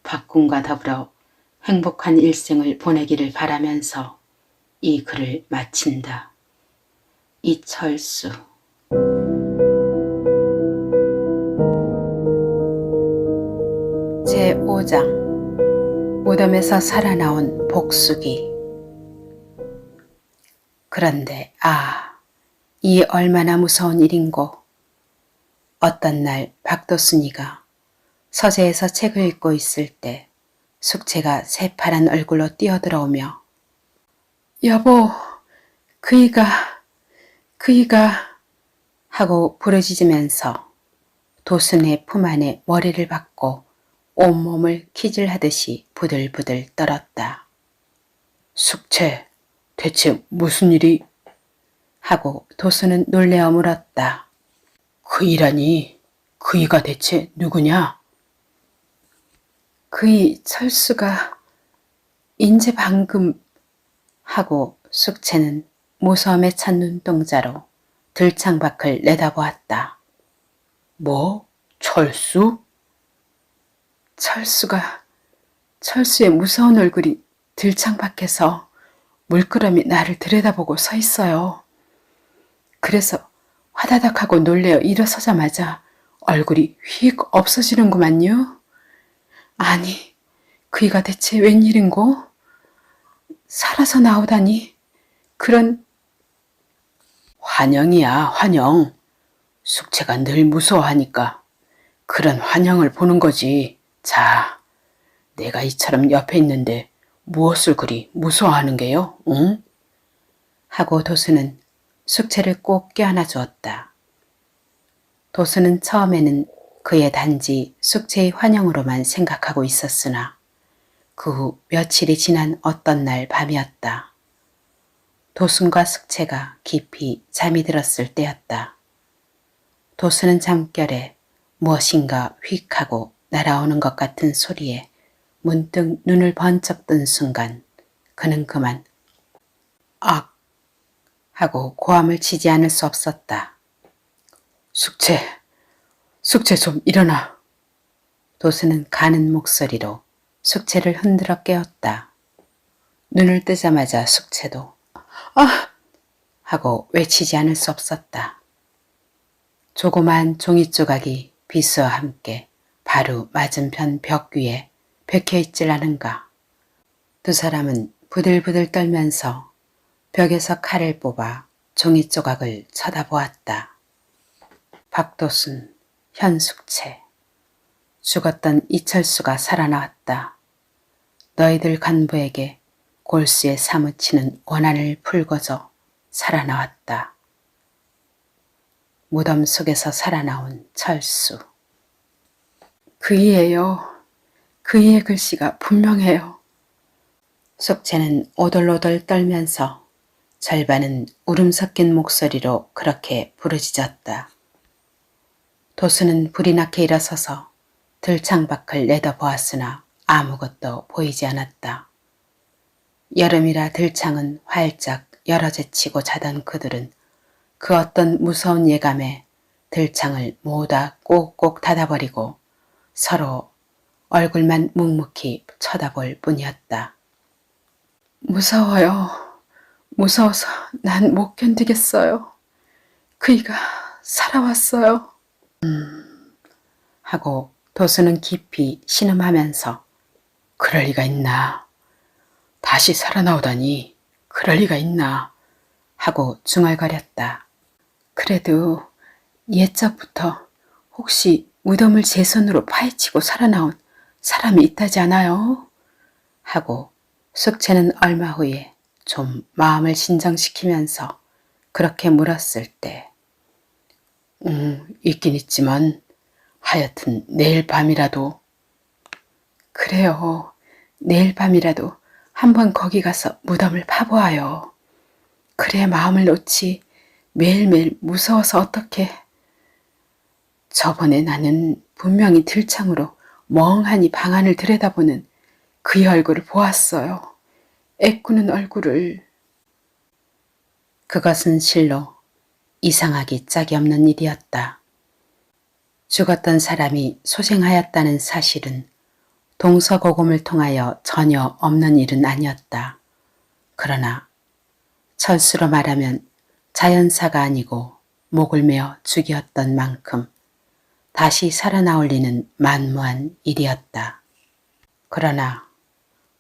박군과 더불어 행복한 일생을 보내기를 바라면서 이 글을 마친다. 이철수. 제5장. 무덤에서 살아나온 복수기. 그런데 이 얼마나 무서운 일인고. 어떤 날 박도순이가 서재에서 책을 읽고 있을 때 숙제가 새파란 얼굴로 뛰어들어오며 여보, 그이가 하고 부르짖으면서 도순의 품 안에 머리를 박고 온몸을 키질하듯이 부들부들 떨었다. 숙제, 대체 무슨 일이? 하고 도순은 놀래어 물었다. 그이라니, 그이가 대체 누구냐? 그이 철수가 인제 방금 하고 숙제는 무서움에 찬 눈동자로 들창 밖을 내다보았다. 뭐? 철수? 철수의 무서운 얼굴이 들창 밖에서 물끄러미 나를 들여다보고 서 있어요. 그래서 화다닥 하고 놀래어 일어서자마자 얼굴이 휙 없어지는구만요. 아니, 그이가 대체 웬일인고? 살아서 나오다니 그런... 환영이야, 환영. 숙제가 늘 무서워하니까 그런 환영을 보는 거지. 자, 내가 이처럼 옆에 있는데 무엇을 그리 무서워하는 게요? 응? 하고 도수는 숙제를 꼭 껴안아 주었다. 도수는 처음에는 그의 단지 숙제의 환영으로만 생각하고 있었으나 그 후 며칠이 지난 어떤 날 밤이었다. 도순과 숙제가 깊이 잠이 들었을 때였다. 도수는 잠결에 무엇인가 휙 하고 날아오는 것 같은 소리에 문득 눈을 번쩍 뜬 순간 그는 그만 악 하고 고함을 치지 않을 수 없었다. 숙제 좀 일어나. 도수는 가는 목소리로 숙제를 흔들어 깨웠다. 눈을 뜨자마자 숙제도 하고 외치지 않을 수 없었다. 조그만 종이 조각이 비스와 함께 바로 맞은편 벽 위에 박혀있질 않은가. 두 사람은 부들부들 떨면서 벽에서 칼을 뽑아 종이 조각을 쳐다보았다. 박도순, 현숙채. 죽었던 이철수가 살아나왔다. 너희들 간부에게 골수에 사무치는 원한을 풀고져 살아나왔다. 무덤 속에서 살아나온 철수. 그이예요. 그이의 글씨가 분명해요. 숙제는 오돌오돌 떨면서 절반은 울음 섞인 목소리로 그렇게 부르짖었다. 도수는 불이 나게 일어서서 들창 밖을 내다보았으나 아무것도 보이지 않았다. 여름이라 들창은 활짝 열어제치고 자던 그들은 그 어떤 무서운 예감에 들창을 모두 꼭꼭 닫아버리고 서로 얼굴만 묵묵히 쳐다볼 뿐이었다. 무서워요. 무서워서 난 못 견디겠어요. 그이가 살아왔어요. 하고 도수는 깊이 신음하면서 그럴 리가 있나. 다시 살아나오다니 그럴 리가 있나 하고 중얼거렸다. 그래도 옛적부터 혹시 무덤을 제 손으로 파헤치고 살아나온 사람이 있다지 않아요? 하고 숙제는 얼마 후에 좀 마음을 진정시키면서 그렇게 물었을 때 있긴 있지만 하여튼 내일 밤이라도. 그래요. 내일 밤이라도 한번 거기 가서 무덤을 파보아요. 그래야 마음을 놓지 매일매일 무서워서 어떡해. 저번에 나는 분명히 들창으로 멍하니 방 안을 들여다보는 그의 얼굴을 보았어요. 애꾸는 얼굴을. 그것은 실로 이상하기 짝이 없는 일이었다. 죽었던 사람이 소생하였다는 사실은 동서고금을 통하여 전혀 없는 일은 아니었다. 그러나 철수로 말하면 자연사가 아니고 목을 메어 죽이었던 만큼 다시 살아나올 리는 만무한 일이었다. 그러나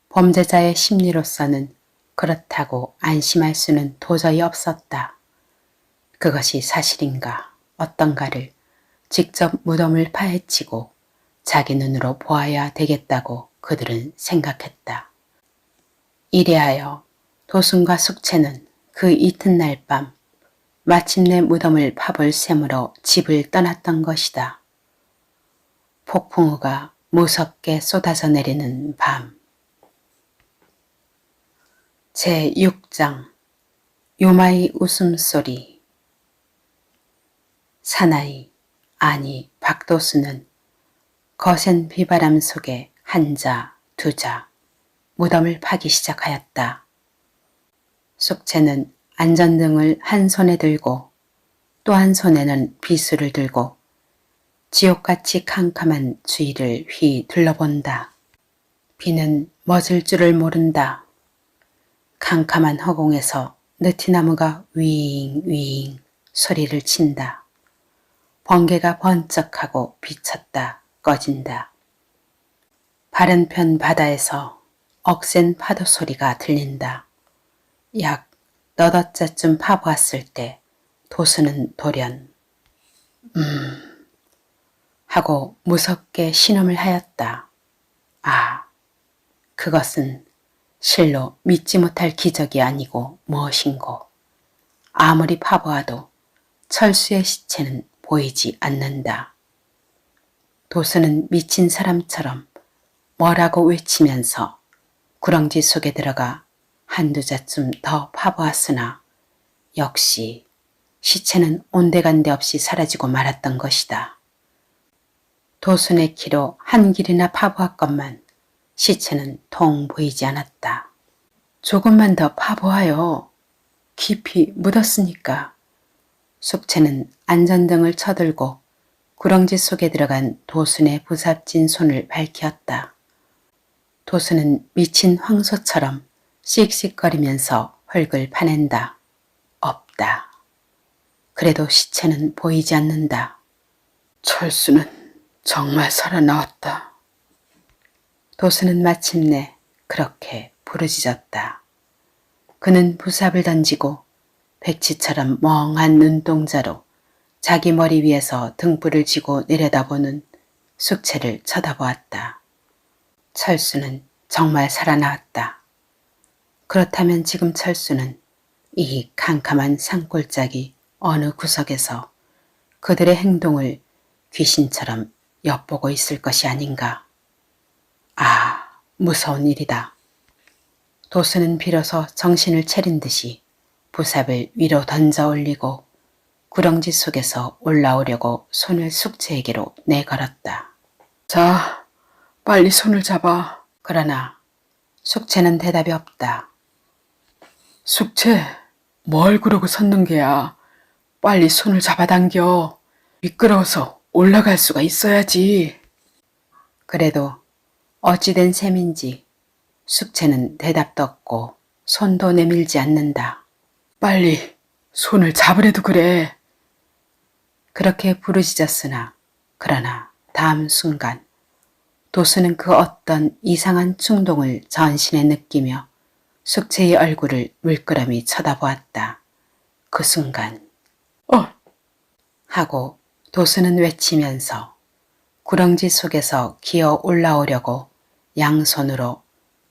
범죄자의 심리로서는 그렇다고 안심할 수는 도저히 없었다. 그것이 사실인가 어떤가를 직접 무덤을 파헤치고 자기 눈으로 보아야 되겠다고 그들은 생각했다. 이래하여 도순과 숙체는 그 이튿날 밤 마침내 무덤을 파볼 셈으로 집을 떠났던 것이다. 폭풍우가 무섭게 쏟아져 내리는 밤. 제6장 요마의 웃음소리. 사나이, 아니 박도수는 거센 비바람 속에 한자, 두자, 무덤을 파기 시작하였다. 숙체는 안전등을 한 손에 들고 또 한 손에는 비수를 들고 지옥같이 캄캄한 주위를 휘 둘러본다. 비는 멎을 줄을 모른다. 캄캄한 허공에서 느티나무가 윙윙 소리를 친다. 번개가 번쩍하고 비쳤다 꺼진다. 바른편 바다에서 억센 파도 소리가 들린다. 약 너댓 자쯤 파보았을 때 도수는 돌연 하고 무섭게 신음을 하였다. 아, 그것은 실로 믿지 못할 기적이 아니고 무엇인고. 아무리 파보아도 철수의 시체는 보이지 않는다. 도수는 미친 사람처럼 뭐라고 외치면서 구렁지 속에 들어가 한두 자쯤 더 파보았으나 역시 시체는 온데간데 없이 사라지고 말았던 것이다. 도순의 키로 한 길이나 파보았건만 시체는 통 보이지 않았다. 조금만 더 파보아요. 깊이 묻었으니까. 숙체는 안전등을 쳐들고 구렁지 속에 들어간 도순의 부삽진 손을 밝혔다. 도순은 미친 황소처럼 씩씩거리면서 흙을 파낸다. 없다. 그래도 시체는 보이지 않는다. 철수는 정말 살아나왔다. 도수는 마침내 그렇게 부르짖었다. 그는 부삽을 던지고 백치처럼 멍한 눈동자로 자기 머리 위에서 등불을 쥐고 내려다보는 숙체를 쳐다보았다. 철수는 정말 살아나왔다. 그렇다면 지금 철수는 이 캄캄한 산골짜기 어느 구석에서 그들의 행동을 귀신처럼 엿보고 있을 것이 아닌가. 아, 무서운 일이다. 도수는 비로소 정신을 차린 듯이 부삽을 위로 던져 올리고 구렁지 속에서 올라오려고 손을 숙체에게로 내걸었다. 자, 빨리 손을 잡아. 그러나 숙체는 대답이 없다. 숙체, 뭘 그러고 섰는 게야. 빨리 손을 잡아당겨. 미끄러워서 올라갈 수가 있어야지. 그래도 어찌된 셈인지 숙체는 대답도 없고 손도 내밀지 않는다. 빨리 손을 잡으래도 그래. 그렇게 부르짖었으나 그러나 다음 순간 도수는 그 어떤 이상한 충동을 전신에 느끼며 숙체의 얼굴을 물끄러미 쳐다보았다. 그 순간 하고 도수는 외치면서 구렁지 속에서 기어 올라오려고 양손으로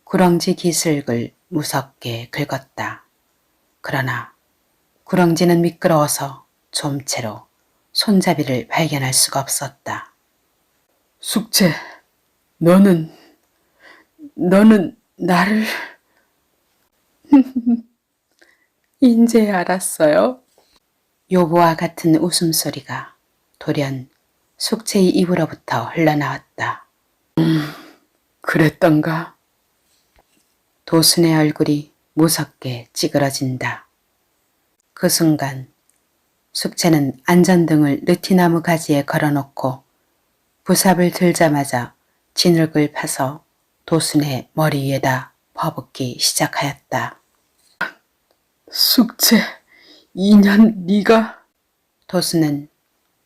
구렁지 기슬을 무섭게 긁었다. 그러나 구렁지는 미끄러워서 좀채로 손잡이를 발견할 수가 없었다. 숙체, 너는 나를 인제 알았어요? 요보와 같은 웃음소리가 돌연 숙체의 입으로부터 흘러나왔다. 그랬던가? 도순의 얼굴이 무섭게 찌그러진다. 그 순간 숙체는 안전등을 느티나무 가지에 걸어놓고 부삽을 들자마자 진흙을 파서 도순의 머리 위에다 퍼붓기 시작하였다. 숙제 2년 네가. 도수는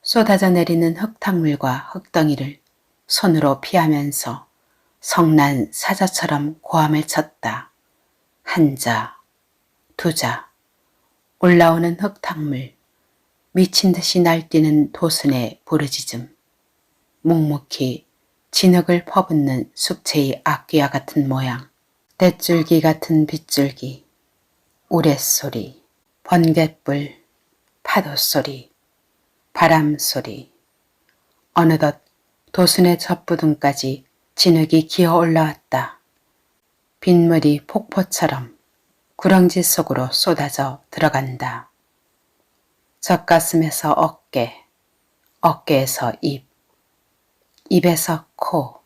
쏟아져 내리는 흙탕물과 흙덩이를 손으로 피하면서 성난 사자처럼 고함을 쳤다. 한 자, 두 자, 올라오는 흙탕물, 미친 듯이 날뛰는 도순의 부르짖음, 묵묵히 진흙을 퍼붓는 숙제의 악귀와 같은 모양, 떼줄기 같은 빗줄기, 우레소리, 번갯불, 파도소리, 바람소리. 어느덧 도순의 젖부둥까지 진흙이 기어 올라왔다. 빗물이 폭포처럼 구렁지 속으로 쏟아져 들어간다. 젖가슴에서 어깨, 어깨에서 입, 입에서 코,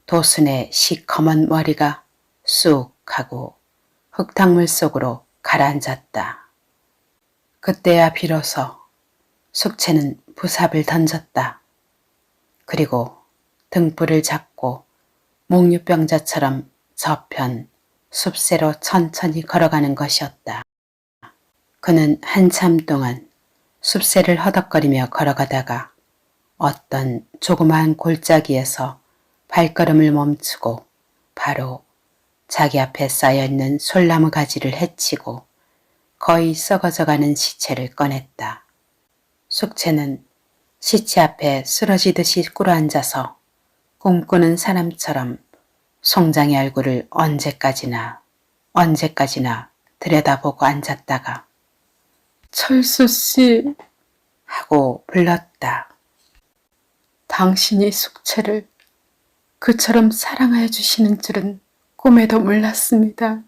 도순의 시커먼 머리가 쑥 하고 흙탕물 속으로 가라앉았다. 그때야 비로소 숙체는 부삽을 던졌다. 그리고 등불을 잡고 목류병자처럼 저편 숲새로 천천히 걸어가는 것이었다. 그는 한참 동안 숲새를 허덕거리며 걸어가다가 어떤 조그마한 골짜기에서 발걸음을 멈추고 바로 자기 앞에 쌓여있는 솔나무 가지를 헤치고 거의 썩어져가는 시체를 꺼냈다. 숙체는 시체 앞에 쓰러지듯이 꿇어앉아서 꿈꾸는 사람처럼 송장의 얼굴을 언제까지나 들여다보고 앉았다가 철수씨 하고 불렀다. 당신이 숙체를 그처럼 사랑하여 주시는 줄은 꿈에도 몰랐습니다.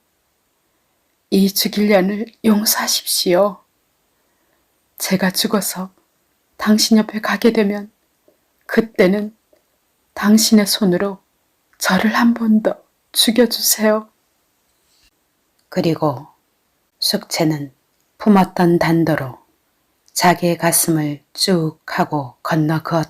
이 죽일 년을 용서하십시오. 제가 죽어서 당신 옆에 가게 되면 그때는 당신의 손으로 저를 한 번 더 죽여주세요. 그리고 숙체는 품었던 단도로 자기의 가슴을 쭉 하고 건너 그었다.